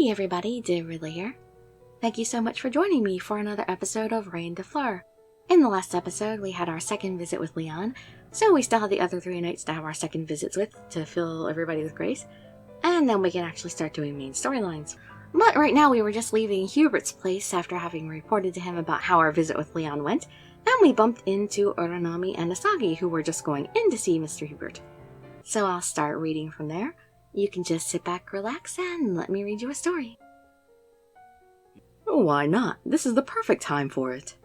Hey everybody, Dirili here. Thank you so much for joining me for another episode of Reine Des Fleurs. In the last episode, we had our second visit with Leon, so we still have the other 3 knights to have our second visits with to fill everybody with grace, and then we can actually start doing main storylines. But right now we were just leaving Hubert's place after having reported to him about how our visit with Leon went, and we bumped into Uranami and Asagi, who were just going in to see Mr. Hubert. So I'll start reading from there. You can just sit back, relax, and let me read you a story. Why not? This is the perfect time for it.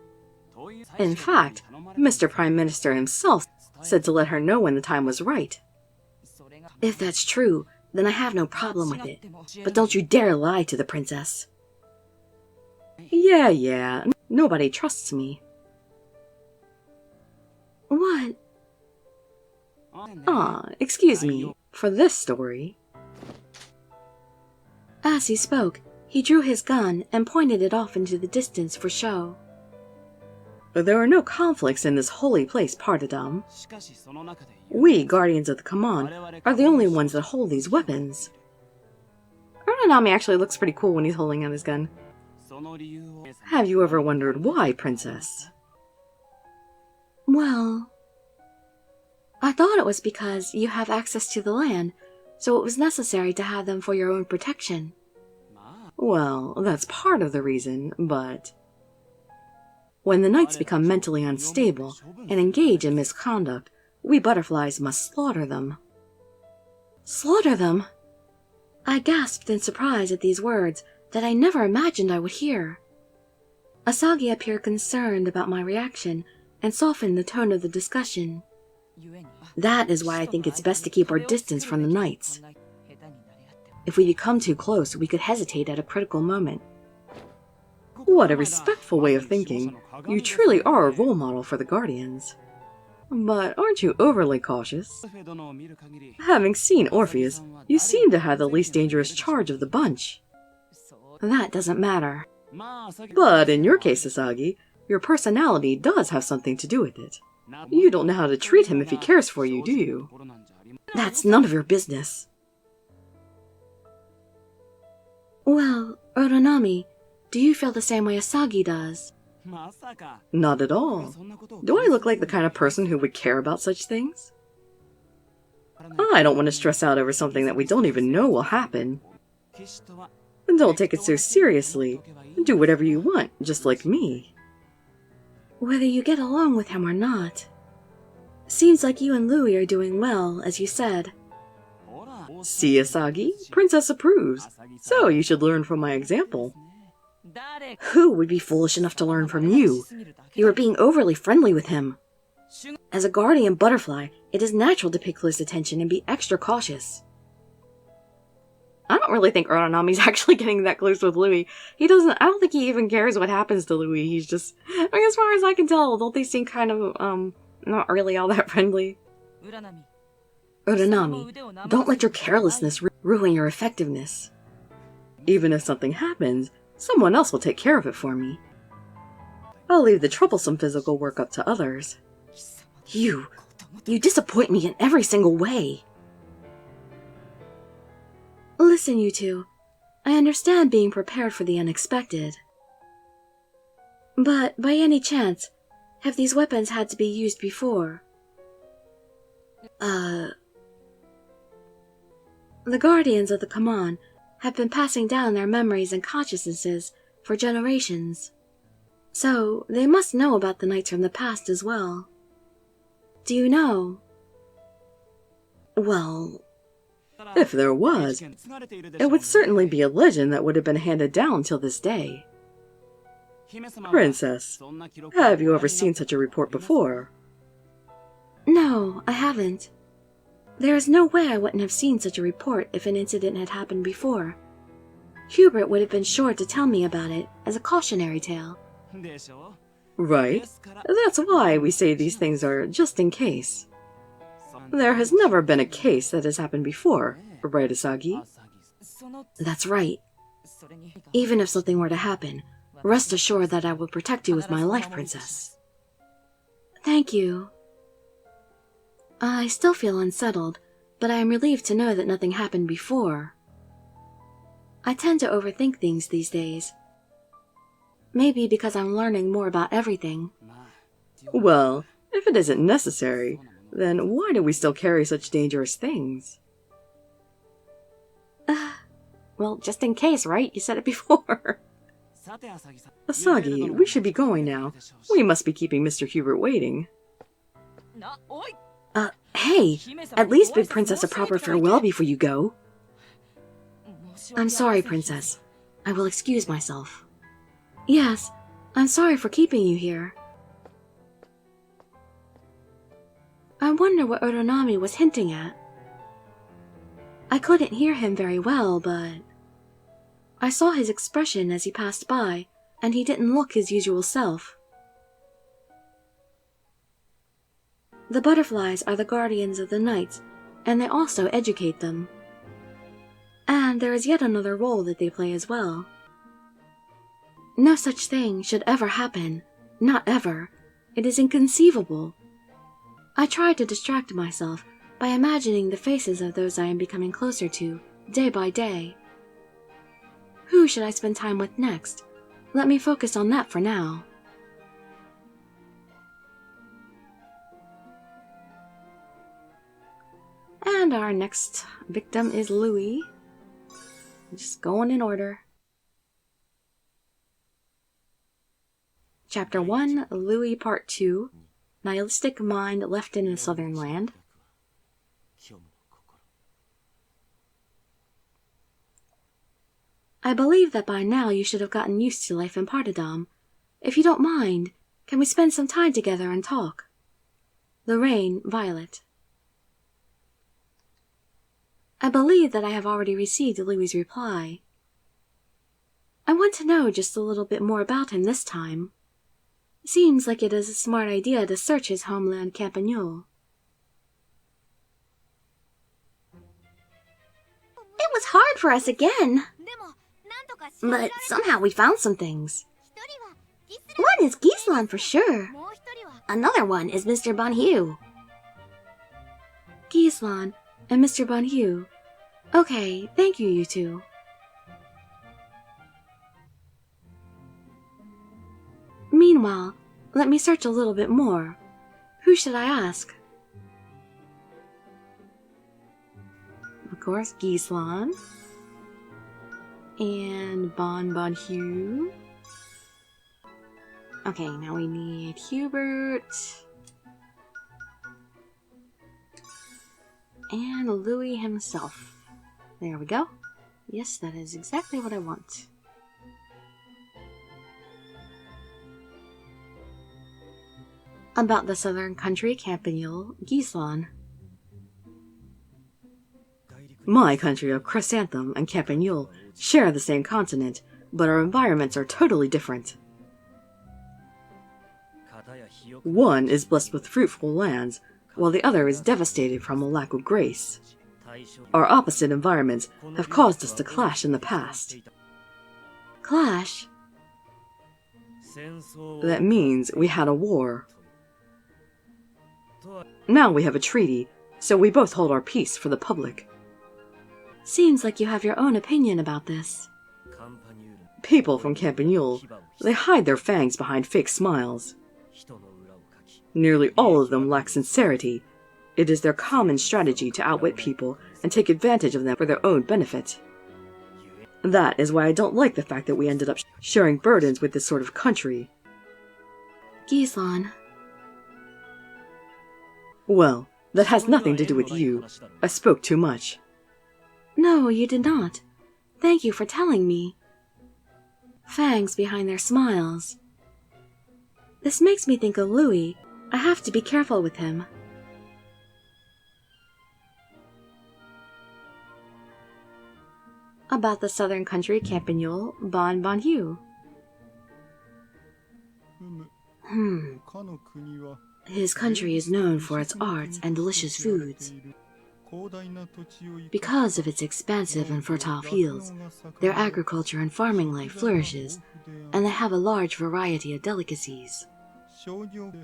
In fact, Mr. Prime Minister himself said to let her know when the time was right. If that's true, then I have no problem with it. But don't you dare lie to the princess. Yeah, nobody trusts me. What? Excuse me, for this story. As he spoke, he drew his gun and pointed it off into the distance for show. There are no conflicts in this holy place, Partidam. We, Guardians of the Command, are the only ones that hold these weapons. Uranami actually looks pretty cool when he's holding out his gun. Have you ever wondered why, Princess? Well, I thought it was because you have access to the land, so it was necessary to have them for your own protection. Well, that's part of the reason, but when the knights become mentally unstable and engage in misconduct, we butterflies must slaughter them. Slaughter them? I gasped in surprise at these words that I never imagined I would hear. Asagi appeared concerned about my reaction and softened the tone of the discussion. That is why I think it's best to keep our distance from the knights. If we become too close, we could hesitate at a critical moment. What a respectful way of thinking. You truly are a role model for the Guardians. But aren't you overly cautious? Having seen Orpheus, you seem to have the least dangerous charge of the bunch. That doesn't matter. But in your case, Asagi, your personality does have something to do with it. You don't know how to treat him if he cares for you, do you? That's none of your business. Well, Uranami, do you feel the same way Asagi does? Not at all. Do I look like the kind of person who would care about such things? I don't want to stress out over something that we don't even know will happen. And don't take it so seriously. Do whatever you want, just like me. Whether you get along with him or not. Seems like you and Louis are doing well, as you said. See, Asagi? Princess approves. So you should learn from my example. Who would be foolish enough to learn from you? You are being overly friendly with him. As a guardian butterfly, it is natural to pay close attention and be extra cautious. I don't really think Uranami's actually getting that close with Louis. I don't think he even cares what happens to Louis. He's just, as far as I can tell, don't they seem kind of, not really all that friendly? Uranami, don't let your carelessness ruin your effectiveness. Even if something happens, someone else will take care of it for me. I'll leave the troublesome physical work up to others. You disappoint me in every single way. Listen, you two. I understand being prepared for the unexpected. But, by any chance, have these weapons had to be used before? The Guardians of the Command have been passing down their memories and consciousnesses for generations. So, they must know about the knights from the past as well. Do you know? Well, if there was, it would certainly be a legend that would have been handed down till this day. Princess, have you ever seen such a report before? No, I haven't. There is no way I wouldn't have seen such a report if an incident had happened before. Hubert would have been sure to tell me about it as a cautionary tale. Right. That's why we say these things are just in case. There has never been a case that has happened before, right, Asagi? That's right. Even if something were to happen, rest assured that I will protect you with my life, Princess. Thank you. I still feel unsettled, but I am relieved to know that nothing happened before. I tend to overthink things these days. Maybe because I'm learning more about everything. Well, if it isn't necessary, then why do we still carry such dangerous things? Well, just in case, right? You said it before. Asagi, we should be going now. We must be keeping Mr. Hubert waiting. Hey, at least bid Princess a proper farewell before you go. I'm sorry, Princess. I will excuse myself. Yes, I'm sorry for keeping you here. I wonder what Otonami was hinting at. I couldn't hear him very well, but I saw his expression as he passed by, and he didn't look his usual self. The butterflies are the guardians of the night, and they also educate them. And there is yet another role that they play as well. No such thing should ever happen. Not ever. It is inconceivable. I try to distract myself by imagining the faces of those I am becoming closer to, day by day. Who should I spend time with next? Let me focus on that for now. And our next victim is Louis. Just going in order. Chapter 1, Louis Part 2, Nihilistic Mind Left in a Southern Land. I believe that by now you should have gotten used to life in Partydom. If you don't mind, can we spend some time together and talk? Lorraine, Violet. I believe that I have already received Louis' reply. I want to know just a little bit more about him this time. Seems like it is a smart idea to search his homeland Campagnole. It was hard for us again, but somehow we found some things. One is Gislan for sure. Another one is Mr. Bonhue. Gislan and Mr. Bonhue. Okay, thank you, you two. Meanwhile, let me search a little bit more. Who should I ask? Of course, Gislan. And Bonhue. Okay, now we need Hubert. And Louis himself. There we go. Yes, that is exactly what I want. About the southern country, Campagnole, Gislan. My country of Chrysanthemum and Campagnole share the same continent, but our environments are totally different. One is blessed with fruitful lands, while the other is devastated from a lack of grace. Our opposite environments have caused us to clash in the past. Clash? That means we had a war. Now we have a treaty, so we both hold our peace for the public. Seems like you have your own opinion about this. People from Campagnole, they hide their fangs behind fake smiles. Nearly all of them lack sincerity. It is their common strategy to outwit people and take advantage of them for their own benefit. That is why I don't like the fact that we ended up sharing burdens with this sort of country. Gislan. Well, that has nothing to do with you. I spoke too much. No, you did not. Thank you for telling me. Fangs behind their smiles. This makes me think of Louis. I have to be careful with him. About the southern country, Campagnole, Bonhue. His country is known for its arts and delicious foods. Because of its expansive and fertile fields, their agriculture and farming life flourishes, and they have a large variety of delicacies.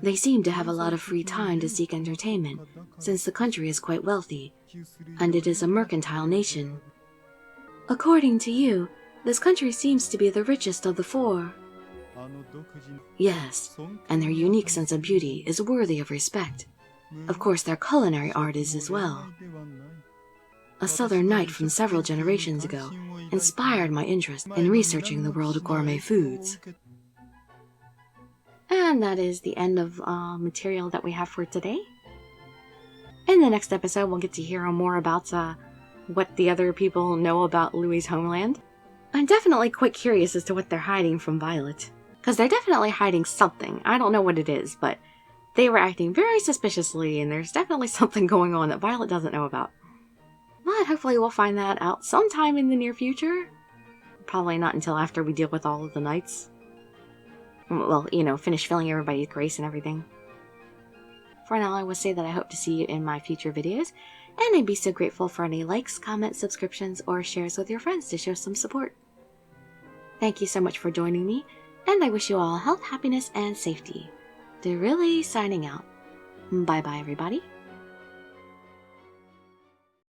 They seem to have a lot of free time to seek entertainment, since the country is quite wealthy, and it is a mercantile nation. According to you, this country seems to be the richest of the four. Yes, and their unique sense of beauty is worthy of respect. Of course, their culinary art is as well. A southern knight from several generations ago inspired my interest in researching the world of gourmet foods. And that is the end of material that we have for today. In the next episode, we'll get to hear more about what the other people know about Louis's homeland. I'm definitely quite curious as to what they're hiding from Violet. Because they're definitely hiding something. I don't know what it is, but they were acting very suspiciously, and there's definitely something going on that Violet doesn't know about. But hopefully we'll find that out sometime in the near future. Probably not until after we deal with all of the knights. Well, finish filling everybody with grace and everything. For now, I will say that I hope to see you in my future videos, and I'd be so grateful for any likes, comments, subscriptions, or shares with your friends to show some support. Thank you so much for joining me, and I wish you all health, happiness, and safety. Dirili signing out. Bye-bye, everybody.